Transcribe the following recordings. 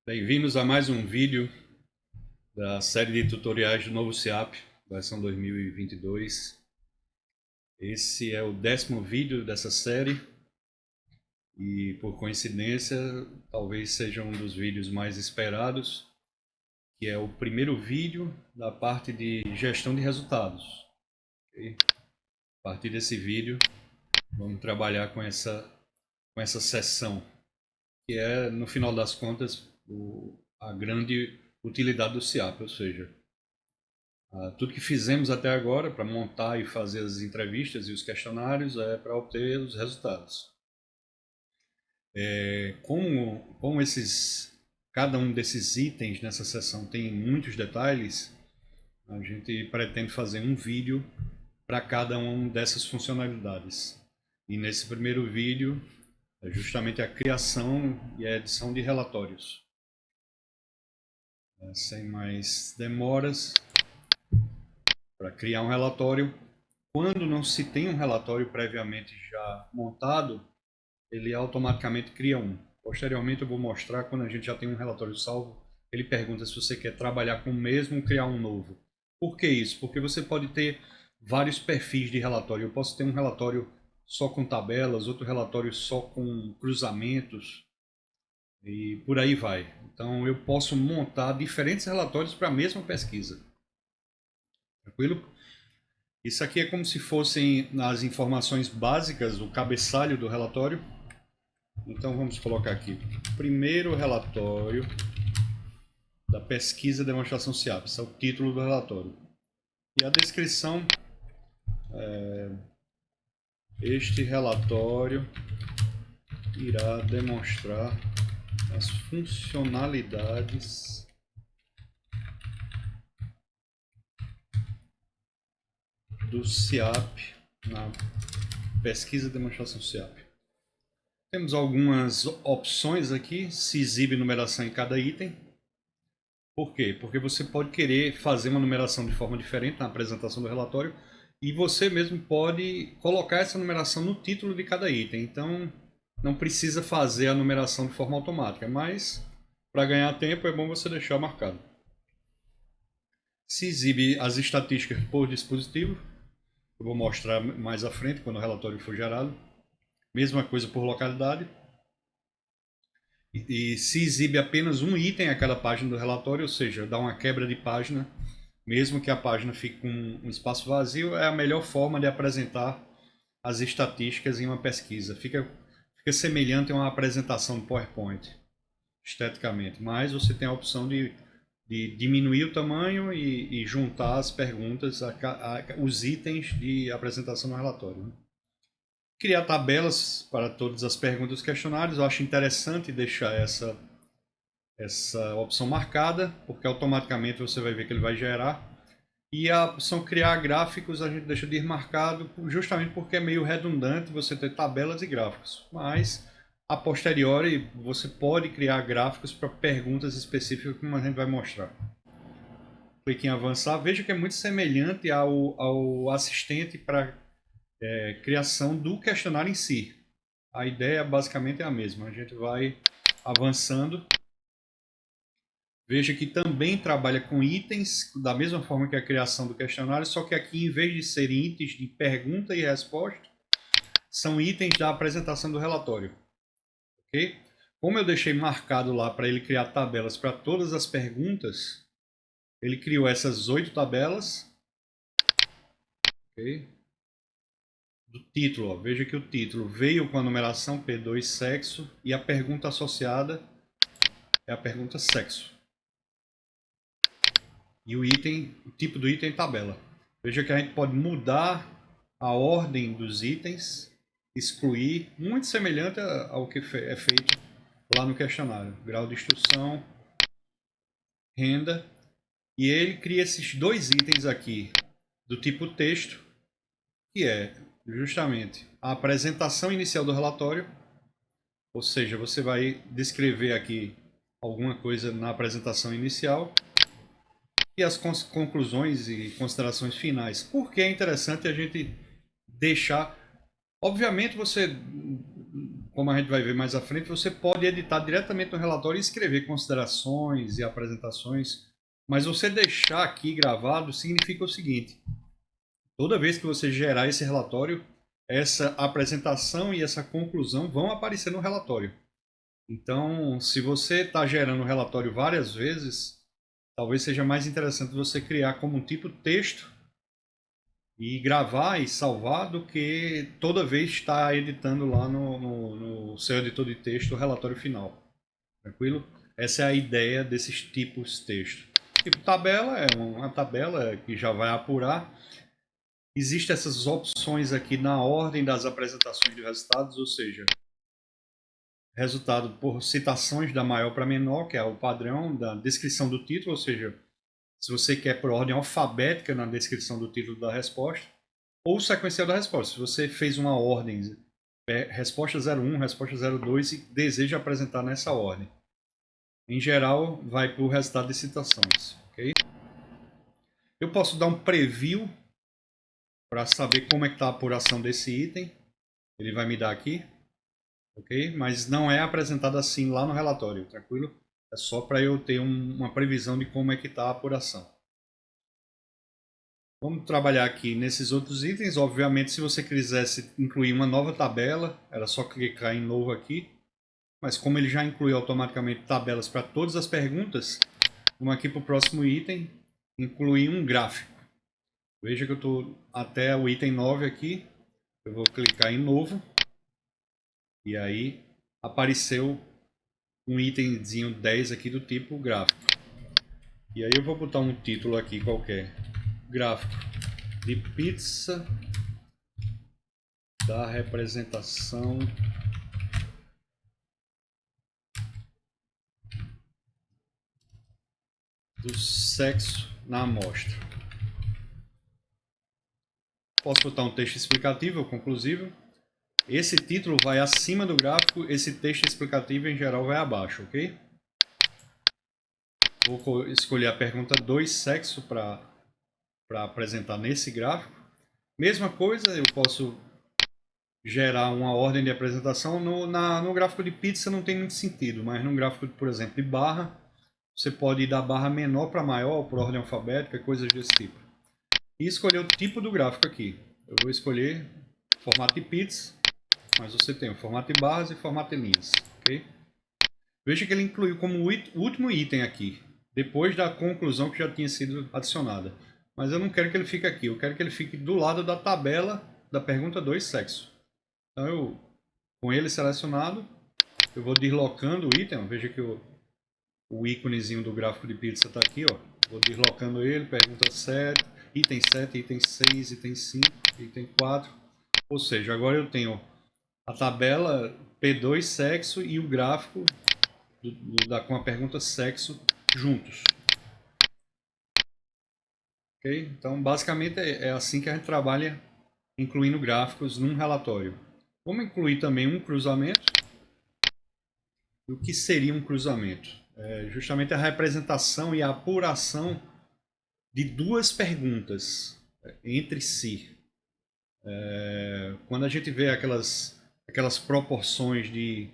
Bem-vindos a mais um vídeo da série de tutoriais do novo SEAP, versão 2022. Esse é o 10º vídeo dessa série e, por coincidência, talvez seja um dos vídeos mais esperados, que é o primeiro vídeo da parte de gestão de resultados. Okay? A partir desse vídeo, vamos trabalhar com essa seção, que é, no final das contas, a grande utilidade do SEAP, ou seja, tudo que fizemos até agora para montar e fazer as entrevistas e os questionários é para obter os resultados. Como cada um desses itens nessa seção tem muitos detalhes, a gente pretende fazer um vídeo para cada uma dessas funcionalidades. E nesse primeiro vídeo é justamente a criação e a edição de relatórios. Sem mais demoras, para criar um relatório, quando não se tem um relatório previamente já montado, ele automaticamente cria um. Posteriormente eu vou mostrar quando a gente já tem um relatório salvo, ele pergunta se você quer trabalhar com o mesmo ou criar um novo. Por que isso? Porque você pode ter vários perfis de relatório. Eu posso ter um relatório só com tabelas, outro relatório só com cruzamentos e por aí vai. Então eu posso montar diferentes relatórios para a mesma pesquisa. Tranquilo? Isso aqui é como se fossem as informações básicas, o cabeçalho do relatório. Então vamos colocar aqui, primeiro relatório da pesquisa demonstração SEAP, esse é o título do relatório. E a descrição, este relatório irá demonstrar as funcionalidades do SEAP na pesquisa demonstração SEAP. Temos algumas opções aqui, se exibe numeração em cada item. Por quê? Porque você pode querer fazer uma numeração de forma diferente na apresentação do relatório e você mesmo pode colocar essa numeração no título de cada item. Então, não precisa fazer a numeração de forma automática, mas para ganhar tempo é bom você deixar marcado. Se exibe as estatísticas por dispositivo, eu vou mostrar mais à frente quando o relatório for gerado. Mesma coisa por localidade. E se exibe apenas um item a cada página do relatório, ou seja, dá uma quebra de página, mesmo que a página fique com um espaço vazio, é a melhor forma de apresentar as estatísticas em uma pesquisa. Fica semelhante a uma apresentação do PowerPoint, esteticamente, mas você tem a opção de diminuir o tamanho e juntar as perguntas, os itens de apresentação no relatório. Criar tabelas para todas as perguntas dos questionários. Eu acho interessante deixar essa opção marcada, porque automaticamente você vai ver que ele vai gerar. E a opção criar gráficos a gente deixa de ir marcado, justamente porque é meio redundante você ter tabelas e gráficos. Mas, a posteriori, você pode criar gráficos para perguntas específicas, como a gente vai mostrar. Clique em avançar. Veja que é muito semelhante ao assistente para criação do questionário em si. A ideia basicamente é a mesma. A gente vai avançando. Veja que também trabalha com itens, da mesma forma que a criação do questionário, só que aqui, em vez de serem itens de pergunta e resposta, são itens da apresentação do relatório. Okay? Como eu deixei marcado lá para ele criar tabelas para todas as perguntas, ele criou essas 8 tabelas. Okay? Do título, ó. Veja que o título veio com a numeração P2 sexo e a pergunta associada é a pergunta sexo. E o tipo do item tabela. Veja que a gente pode mudar a ordem dos itens, excluir, muito semelhante ao que é feito lá no questionário. Grau de instrução, renda, e ele cria esses 2 itens aqui do tipo texto, que é justamente a apresentação inicial do relatório, ou seja, você vai descrever aqui alguma coisa na apresentação inicial e as conclusões e considerações finais. Por que é interessante a gente deixar... Obviamente você como a gente vai ver mais à frente, você pode editar diretamente no relatório e escrever considerações e apresentações. Mas você deixar aqui gravado significa o seguinte: toda vez que você gerar esse relatório, essa apresentação e essa conclusão vão aparecer no relatório. Então, se você está gerando o relatório várias vezes, talvez seja mais interessante você criar como um tipo texto e gravar e salvar do que toda vez estar editando lá no seu editor de texto o relatório final. Tranquilo? Essa é a ideia desses tipos de texto. Tipo tabela é uma tabela que já vai apurar. Existem essas opções aqui na ordem das apresentações de resultados, ou seja, resultado por citações da maior para menor, que é o padrão da descrição do título, ou seja, se você quer por ordem alfabética na descrição do título da resposta, ou sequencial da resposta. Se você fez uma ordem, resposta 01, resposta 02 e deseja apresentar nessa ordem. Em geral, vai para o resultado de citações. Okay? Eu posso dar um preview para saber como é que está a apuração desse item. Ele vai me dar aqui. Ok? Mas não é apresentado assim lá no relatório, tranquilo? É só para eu ter uma previsão de como é que está a apuração. Vamos trabalhar aqui nesses outros itens. Obviamente, se você quisesse incluir uma nova tabela, era só clicar em novo aqui. Mas como ele já inclui automaticamente tabelas para todas as perguntas, vamos aqui para o próximo item, incluir um gráfico. Veja que eu estou até o item 9 aqui. Eu vou clicar em novo. E aí apareceu um itemzinho 10 aqui do tipo gráfico. E aí eu vou botar um título aqui qualquer. Gráfico de pizza da representação do sexo na amostra. Posso botar um texto explicativo ou conclusivo. Esse título vai acima do gráfico, esse texto explicativo em geral vai abaixo, ok? Vou escolher a pergunta 2, sexo, para apresentar nesse gráfico. Mesma coisa, eu posso gerar uma ordem de apresentação. No gráfico de pizza não tem muito sentido, mas no gráfico, por exemplo, de barra, você pode ir da barra menor para maior, por ordem alfabética, coisas desse tipo. E escolher o tipo do gráfico aqui. Eu vou escolher formato de pizza, mas você tem o formato de barras e formato de linhas. Okay? Veja que ele incluiu como último item aqui, depois da conclusão que já tinha sido adicionada. Mas eu não quero que ele fique aqui, eu quero que ele fique do lado da tabela da pergunta 2, sexo. Então, com ele selecionado, eu vou deslocando o item. Veja que o íconezinho do gráfico de pizza está aqui. Ó. Vou deslocando ele, pergunta 7, item 7, item 6, item 5, item 4. Ou seja, agora eu tenho a tabela P2 sexo e o gráfico com a pergunta sexo juntos. Okay? Então, basicamente, é assim que a gente trabalha, incluindo gráficos num relatório. Vamos incluir também um cruzamento. O que seria um cruzamento? É justamente a representação e a apuração de duas perguntas entre si. Quando a gente vê aquelas proporções de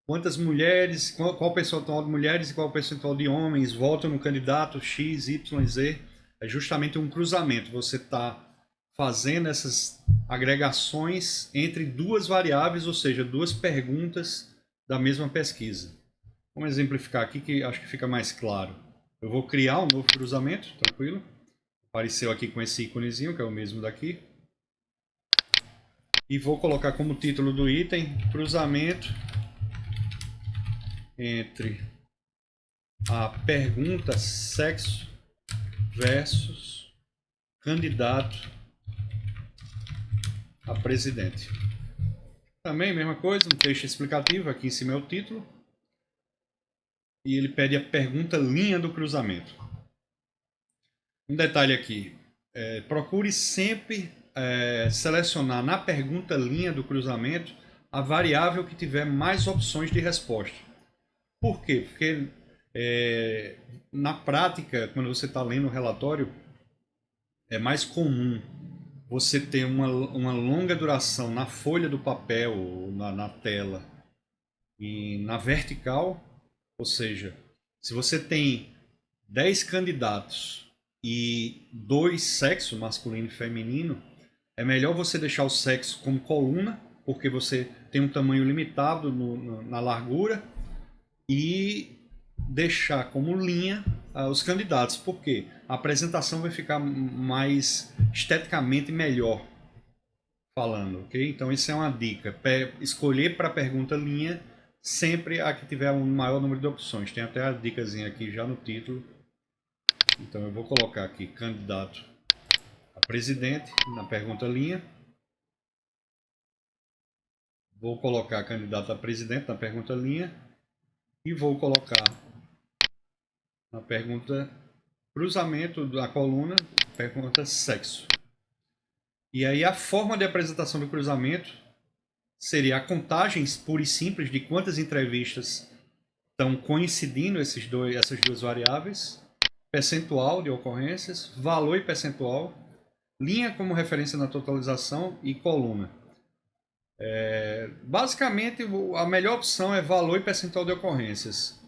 quantas mulheres, qual percentual de mulheres e qual percentual de homens votam no candidato X, Y, Z, é justamente um cruzamento. Você está fazendo essas agregações entre duas variáveis, ou seja, duas perguntas da mesma pesquisa. Vamos exemplificar aqui que acho que fica mais claro. Eu vou criar um novo cruzamento, tranquilo. Apareceu aqui com esse íconezinho, que é o mesmo daqui. E vou colocar como título do item, cruzamento entre a pergunta sexo versus candidato a presidente. Também, mesma coisa, um texto explicativo, aqui em cima é o título. E ele pede a pergunta linha do cruzamento. Um detalhe aqui, procure sempre selecionar na pergunta linha do cruzamento a variável que tiver mais opções de resposta. Por quê? Porque na prática, quando você está lendo o relatório, é mais comum você ter uma longa duração na folha do papel, na tela e na vertical, ou seja, se você tem 10 candidatos e dois sexos, masculino e feminino, é melhor você deixar o sexo como coluna, porque você tem um tamanho limitado na largura, e deixar como linha os candidatos, porque a apresentação vai ficar mais esteticamente melhor falando, ok? Então isso é uma dica. Escolher para a pergunta linha sempre a que tiver um maior número de opções. Tem até a dicasinha aqui já no título. Então eu vou colocar aqui candidato a presidente na pergunta linha. Vou colocar candidato a presidente na pergunta linha. E vou colocar na pergunta cruzamento da coluna, pergunta sexo. E aí a forma de apresentação do cruzamento seria a contagem pura e simples de quantas entrevistas estão coincidindo essas duas variáveis, percentual de ocorrências, valor e percentual, linha como referência na totalização e coluna. Basicamente, a melhor opção é valor e percentual de ocorrências.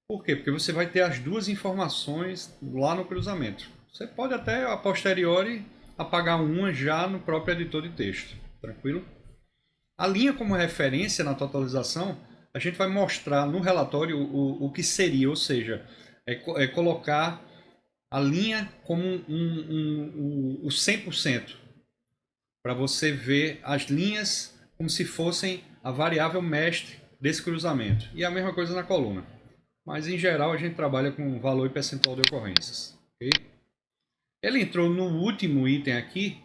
Por quê? Porque você vai ter as duas informações lá no cruzamento. Você pode até, a posteriori, apagar uma já no próprio editor de texto. Tranquilo? A linha como referência na totalização, a gente vai mostrar no relatório o que seria, ou seja, é colocar a linha como o 100%, para você ver as linhas como se fossem a variável mestre desse cruzamento. E a mesma coisa na coluna. Mas em geral a gente trabalha com valor e percentual de ocorrências. Okay? Ele entrou no último item aqui,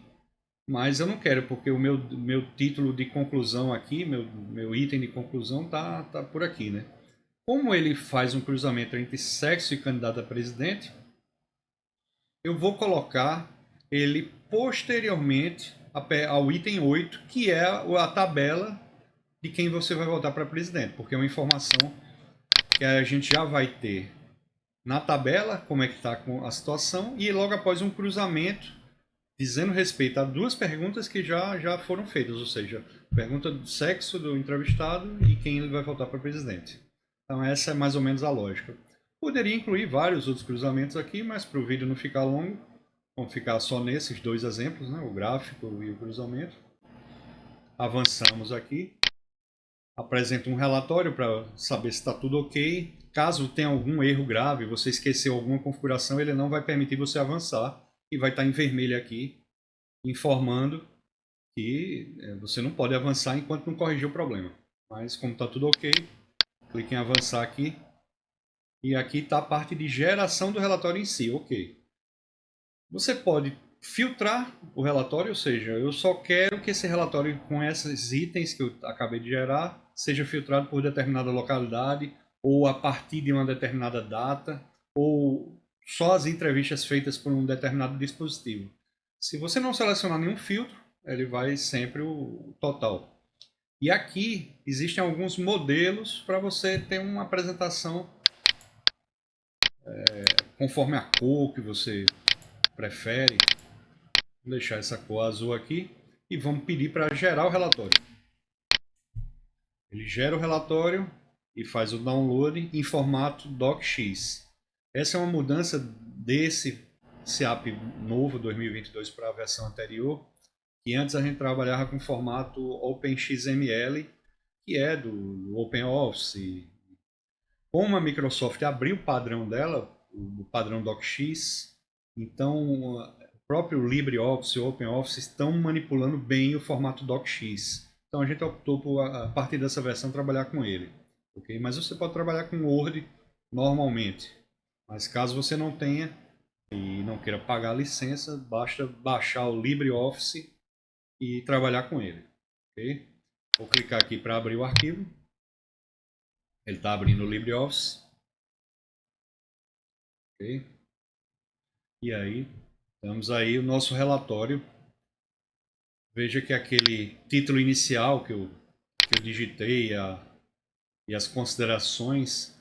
mas eu não quero, porque o meu título de conclusão aqui, meu item de conclusão tá por aqui, né? Como ele faz um cruzamento entre sexo e candidato a presidente, eu vou colocar ele posteriormente ao item 8, que é a tabela de quem você vai votar para presidente, porque é uma informação que a gente já vai ter na tabela, como é que está a situação, e logo após um cruzamento dizendo respeito a duas perguntas que já foram feitas, ou seja, pergunta do sexo do entrevistado e quem ele vai votar para presidente. Então essa é mais ou menos a lógica. Poderia incluir vários outros cruzamentos aqui, mas para o vídeo não ficar longo, vamos ficar só nesses dois exemplos, né? O gráfico e o cruzamento. Avançamos aqui. Apresento um relatório para saber se está tudo ok. Caso tenha algum erro grave, você esqueceu alguma configuração, ele não vai permitir você avançar e vai estar em vermelho aqui, informando que você não pode avançar enquanto não corrigir o problema. Mas como está tudo ok, clique em avançar aqui. E aqui está a parte de geração do relatório em si, ok. Você pode filtrar o relatório, ou seja, eu só quero que esse relatório com esses itens que eu acabei de gerar seja filtrado por determinada localidade ou a partir de uma determinada data ou só as entrevistas feitas por um determinado dispositivo. Se você não selecionar nenhum filtro, ele vai sempre o total. E aqui existem alguns modelos para você ter uma apresentação conforme a cor que você prefere. Vou deixar essa cor azul aqui e vamos pedir para gerar o relatório. Ele gera o relatório e faz o download em formato docx. Essa é uma mudança desse SEAP novo 2022 para a versão anterior, que antes a gente trabalhava com formato OpenXML, que é do OpenOffice. Como a Microsoft abriu o padrão dela, o padrão docx, então o próprio LibreOffice e o OpenOffice estão manipulando bem o formato docx. Então a gente optou por, a partir dessa versão, trabalhar com ele. Okay? Mas você pode trabalhar com Word normalmente. Mas caso você não tenha e não queira pagar a licença, basta baixar o LibreOffice e trabalhar com ele. Okay? Vou clicar aqui para abrir o arquivo. Ele está abrindo o LibreOffice. Okay? E aí, temos aí o nosso relatório. Veja que aquele título inicial que eu digitei e as considerações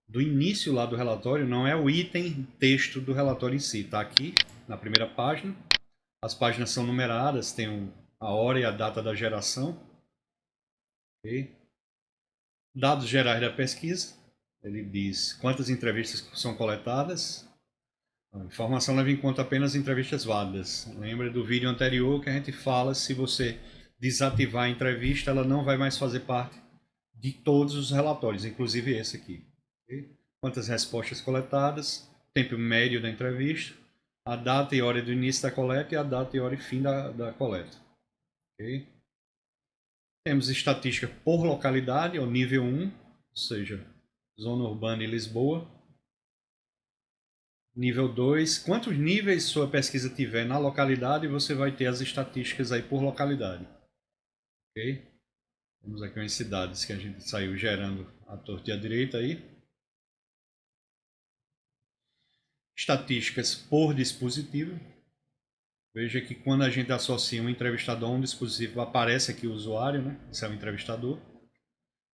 do início lá do relatório não é o item texto do relatório em si. Está aqui na primeira página. As páginas são numeradas, tem a hora e a data da geração. Okay? Dados gerais da pesquisa. Ele diz quantas entrevistas são coletadas. A informação leva em conta apenas entrevistas válidas. Lembra do vídeo anterior que a gente fala, se você desativar a entrevista, ela não vai mais fazer parte de todos os relatórios, inclusive esse aqui. Okay? Quantas respostas coletadas, tempo médio da entrevista, a data e hora do início da coleta e a data e hora e fim da coleta. Okay? Temos estatística por localidade, ou nível 1, ou seja, zona urbana e Lisboa. Nível 2, quantos níveis sua pesquisa tiver na localidade, você vai ter as estatísticas aí por localidade. Ok? Temos aqui umas cidades que a gente saiu gerando à torta e à direita aí. Estatísticas por dispositivo. Veja que quando a gente associa um entrevistador a um dispositivo, aparece aqui o usuário, né? Esse é o entrevistador.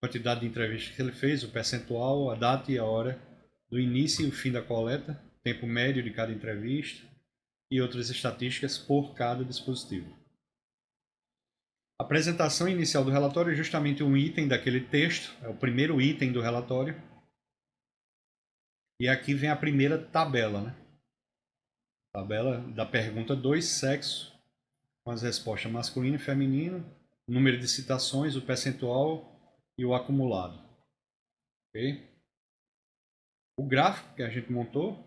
Quantidade de entrevistas que ele fez, o percentual, a data e a hora do início e o fim da coleta, tempo médio de cada entrevista e outras estatísticas por cada dispositivo. A apresentação inicial do relatório é justamente um item daquele texto, é o primeiro item do relatório. E aqui vem a primeira tabela, né? Tabela da pergunta 2, sexo, com as respostas masculino e feminino, número de citações, o percentual e o acumulado. Ok? O gráfico que a gente montou,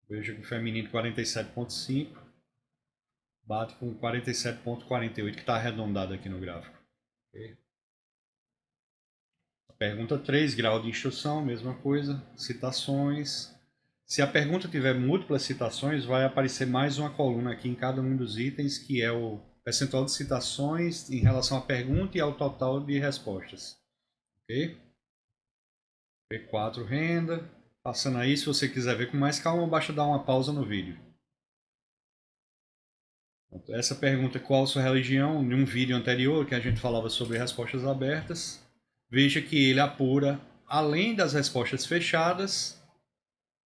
veja que o feminino 47,5 bate com 47,48, que está arredondado aqui no gráfico. Okay? Pergunta 3, grau de instrução, mesma coisa, citações. Se a pergunta tiver múltiplas citações, vai aparecer mais uma coluna aqui em cada um dos itens, que é o percentual de citações em relação à pergunta e ao total de respostas. Ok? P4, renda. Passando aí, se você quiser ver com mais calma, basta dar uma pausa no vídeo. Essa pergunta, qual a sua religião? Em um vídeo anterior que a gente falava sobre respostas abertas, veja que ele apura, além das respostas fechadas,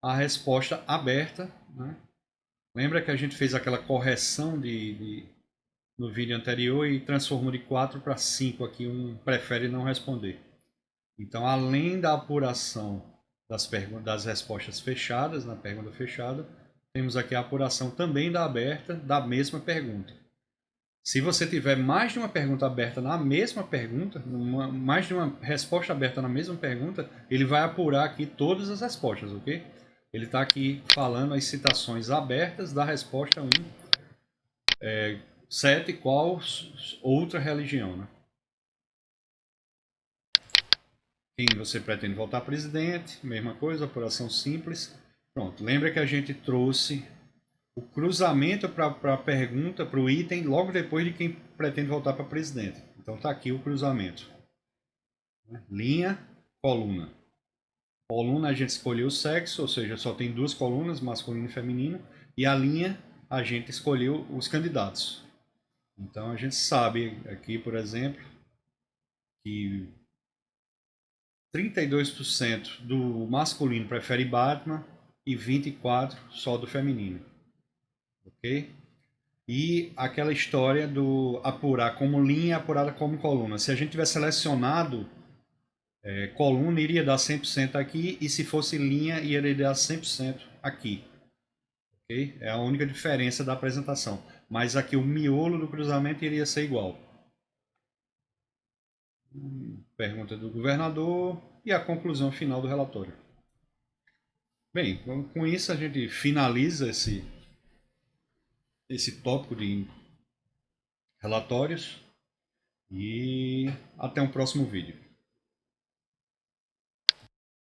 a resposta aberta. Né? Lembra que a gente fez aquela correção no vídeo anterior e transformou de 4 para 5 aqui, um prefere não responder. Então, além da apuração das respostas fechadas, na pergunta fechada, temos aqui a apuração também da aberta, da mesma pergunta. Se você tiver mais de uma pergunta aberta na mesma pergunta, mais de uma resposta aberta na mesma pergunta, ele vai apurar aqui todas as respostas, ok? Ele está aqui falando as citações abertas da resposta 1. 7, qual outra religião, né? Quem você pretende votar presidente, mesma coisa, apuração simples. Pronto, lembra que a gente trouxe o cruzamento para a pergunta, para o item, logo depois de quem pretende votar para presidente. Então está aqui o cruzamento. Linha, coluna. Coluna a gente escolheu o sexo, ou seja, só tem duas colunas, masculino e feminino. E a linha a gente escolheu os candidatos. Então a gente sabe aqui, por exemplo, que 32% do masculino prefere Batman e 24% só do feminino. Ok? E aquela história do apurar como linha, apurada como coluna. Se a gente tivesse selecionado coluna, iria dar 100% aqui, e se fosse linha, iria dar 100% aqui. Okay? É a única diferença da apresentação. Mas aqui o miolo do cruzamento iria ser igual. Pergunta do governador e a conclusão final do relatório. Bem, com isso a gente finaliza esse tópico de relatórios e até um próximo vídeo.